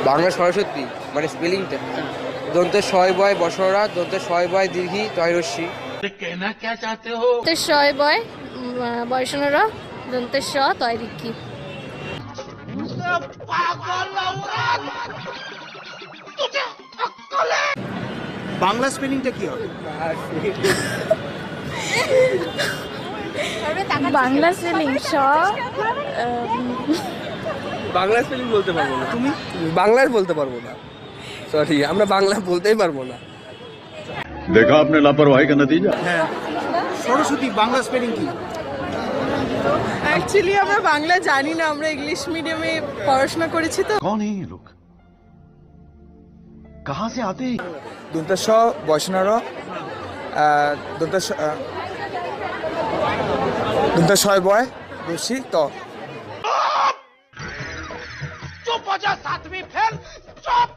বাংলা সরস্বতী মানে স্পেলিংটা দন্তে শয় বয় বসরা দন্তে শয় বয় দীর্ঘি তয়রস্যি দন্তে শয় বয় বয়সনর দন্তে স তয় দীর্ঘি। বাংলা স্পেলিংটা কি হবে? বাংলা স্পেলিং স বাংলা স্পেলিং বলতে পারবো না। তুমি বাংলার বলতে পারবো না, সরি আমরা বাংলা বলতেই পারবো না। देखा आपने लापरवाही का नतीजा। হ্যাঁ, সরস্বতী বাংলা স্পেলিং কি? অ্যাকচুয়ালি আমরা বাংলা জানি না, আমরা ইংলিশ মিডিয়ামে পড়াশোনা করেছি তো। कौन है ये लोग, कहाँ से आते हैं? দন্তে স বয়সনর দন্তে শয় বয় রস্যি ত। চুপ हो जा सातवीं फेल, चुप।